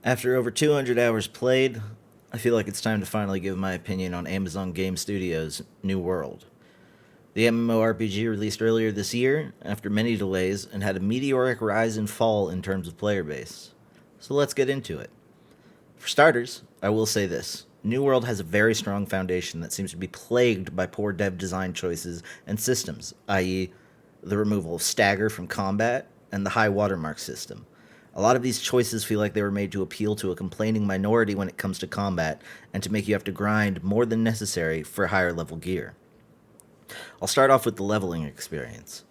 After over 200 hours played, I feel like it's time to finally give my opinion on Amazon Game Studios' New World. The MMORPG released earlier this year, after many delays, and had a meteoric rise and fall in terms of player base. So let's get into it. For starters, I will say this. New World has a very strong foundation that seems to be plagued by poor dev design choices and systems, i.e., the removal of stagger from combat and the high watermark system. A lot of these choices feel like they were made to appeal to a complaining minority when it comes to combat and to make you have to grind more than necessary for higher level gear. I'll start off with the leveling experience.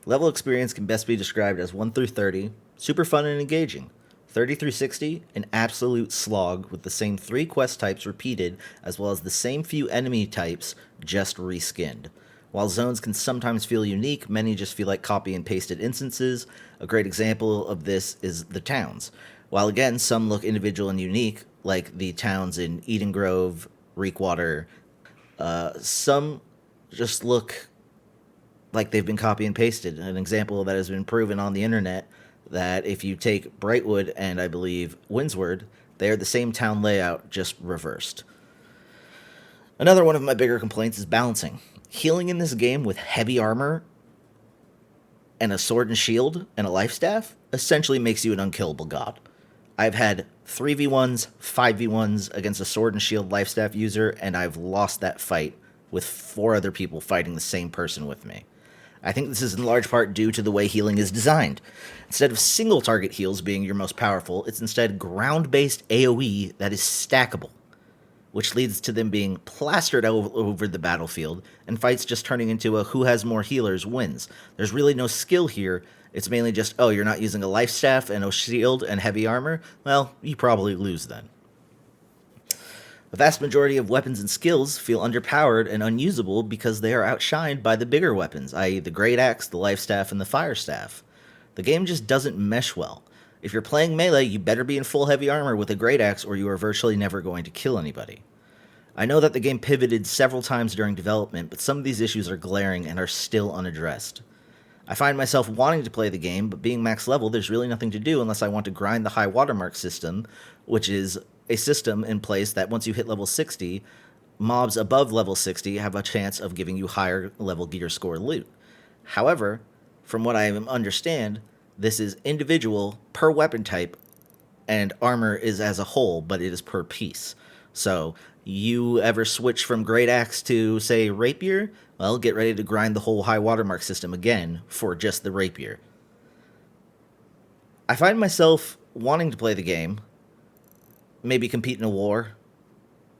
Level experience can best be described as 1 through 30, super fun and engaging. 30 through 60, an absolute slog with the same 3 quest types repeated as well as the same few enemy types just reskinned. While zones can sometimes feel unique, many just feel like copy and pasted instances. A great example of this is the towns. While again, some look individual and unique, like the towns in Eden Grove, Reekwater, some just look like they've been copy and pasted. An example that has been proven on the internet that if you take Brightwood and I believe Windsward, they are the same town layout, just reversed. Another one of my bigger complaints is balancing. Healing in this game with heavy armor and a sword and shield and a life staff essentially makes you an unkillable god. I've had 3v1s, 5v1s against a sword and shield life staff user, and I've lost that fight with 4 other people fighting the same person with me. I think this is in large part due to the way healing is designed. Instead of single target heals being your most powerful, it's instead ground-based AoE that is stackable, which leads to them being plastered over the battlefield, and fights just turning into a who has more healers wins. There's really no skill here. It's mainly just, oh, you're not using a life staff and a shield and heavy armor? Well, you probably lose then. The vast majority of weapons and skills feel underpowered and unusable because they are outshined by the bigger weapons, i.e. the Great Axe, the Life Staff, and the Fire Staff. The game just doesn't mesh well. If you're playing melee, you better be in full heavy armor with a Great Axe or you are virtually never going to kill anybody. I know that the game pivoted several times during development, but some of these issues are glaring and are still unaddressed. I find myself wanting to play the game, but being max level, there's really nothing to do unless I want to grind the high watermark system, which is a system in place that once you hit level 60, mobs above level 60 have a chance of giving you higher level gear score loot. However, from what I understand, this is individual per weapon type, and armor is as a whole, but it is per piece. So, you ever switch from Great Axe to, say, Rapier? Well, get ready to grind the whole high watermark system again for just the Rapier. I find myself wanting to play the game, maybe compete in a war,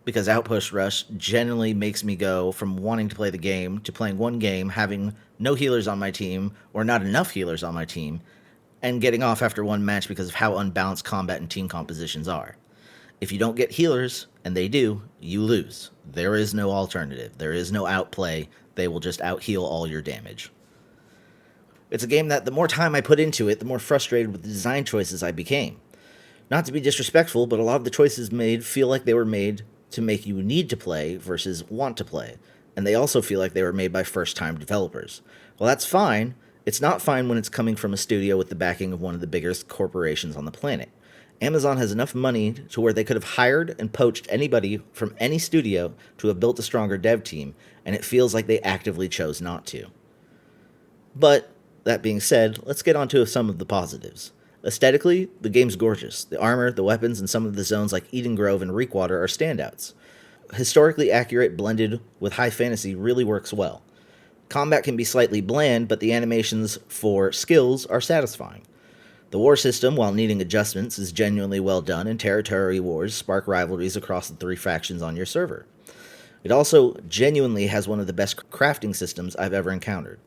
because Outpost Rush generally makes me go from wanting to play the game to playing one game, having no healers on my team, or not enough healers on my team, and getting off after one match because of how unbalanced combat and team compositions are. If you don't get healers, and they do, you lose. There is no alternative. There is no outplay. They will just out-heal all your damage. It's a game that the more time I put into it, the more frustrated with the design choices I became. Not to be disrespectful, but a lot of the choices made feel like they were made to make you need to play versus want to play. And they also feel like they were made by first-time developers. Well, that's fine. It's not fine when it's coming from a studio with the backing of one of the biggest corporations on the planet. Amazon has enough money to where they could have hired and poached anybody from any studio to have built a stronger dev team, and it feels like they actively chose not to. But, that being said, let's get on to some of the positives. Aesthetically, the game's gorgeous. The armor, the weapons, and some of the zones like Eden Grove and Reekwater are standouts. Historically accurate blended with high fantasy really works well. Combat can be slightly bland, but the animations for skills are satisfying. The war system, while needing adjustments, is genuinely well done, and territory wars spark rivalries across the 3 factions on your server. It also genuinely has one of the best crafting systems I've ever encountered.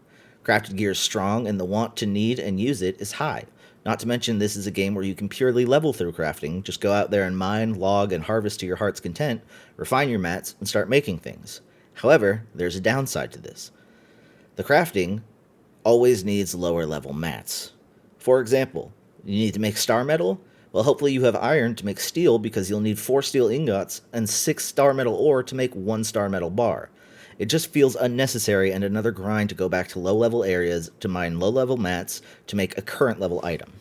Crafted gear is strong, and the want to need and use it is high. Not to mention, this is a game where you can purely level through crafting. Just go out there and mine, log, and harvest to your heart's content, refine your mats, and start making things. However, there's a downside to this. The crafting always needs lower level mats. For example, you need to make star metal? Well, hopefully you have iron to make steel because you'll need 4 steel ingots and 6 star metal ore to make 1 star metal bar. It just feels unnecessary and another grind to go back to low-level areas to mine low-level mats to make a current-level item.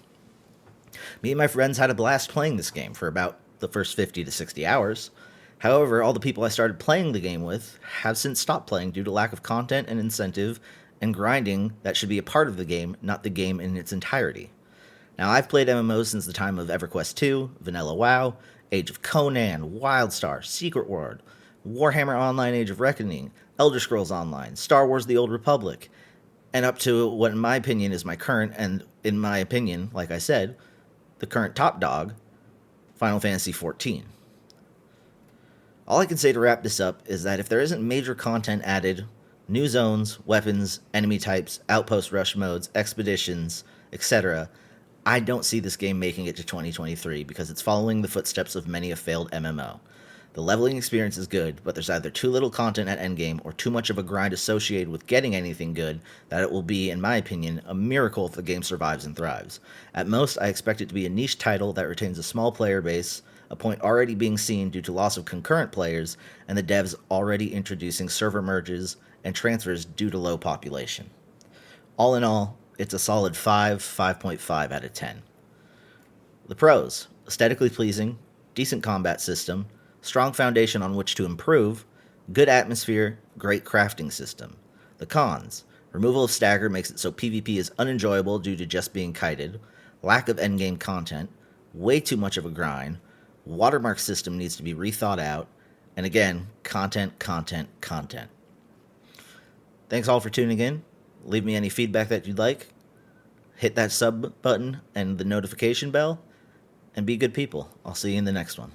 Me and my friends had a blast playing this game for about the first 50 to 60 hours. However, all the people I started playing the game with have since stopped playing due to lack of content and incentive and grinding that should be a part of the game, not the game in its entirety. Now, I've played MMOs since the time of EverQuest 2, Vanilla WoW, Age of Conan, WildStar, Secret World, Warhammer Online Age of Reckoning, Elder Scrolls Online, Star Wars The Old Republic, and up to what in my opinion is my current, and in my opinion, like I said, the current top dog, Final Fantasy XIV. All I can say to wrap this up is that if there isn't major content added, new zones, weapons, enemy types, outpost rush modes, expeditions, etc., I don't see this game making it to 2023 because it's following the footsteps of many a failed MMO. The leveling experience is good, but there's either too little content at endgame or too much of a grind associated with getting anything good that it will be, in my opinion, a miracle if the game survives and thrives. At most, I expect it to be a niche title that retains a small player base, a point already being seen due to loss of concurrent players, and the devs already introducing server merges and transfers due to low population. All in all, it's a solid 5.5 out of 10. The pros: aesthetically pleasing, decent combat system, strong foundation on which to improve, good atmosphere, great crafting system. The cons: removal of stagger makes it so PvP is unenjoyable due to just being kited, lack of endgame content, way too much of a grind, watermark system needs to be rethought out, and again, content. Thanks all for tuning in. Leave me any feedback that you'd like. Hit that sub button and the notification bell, and be good people. I'll see you in the next one.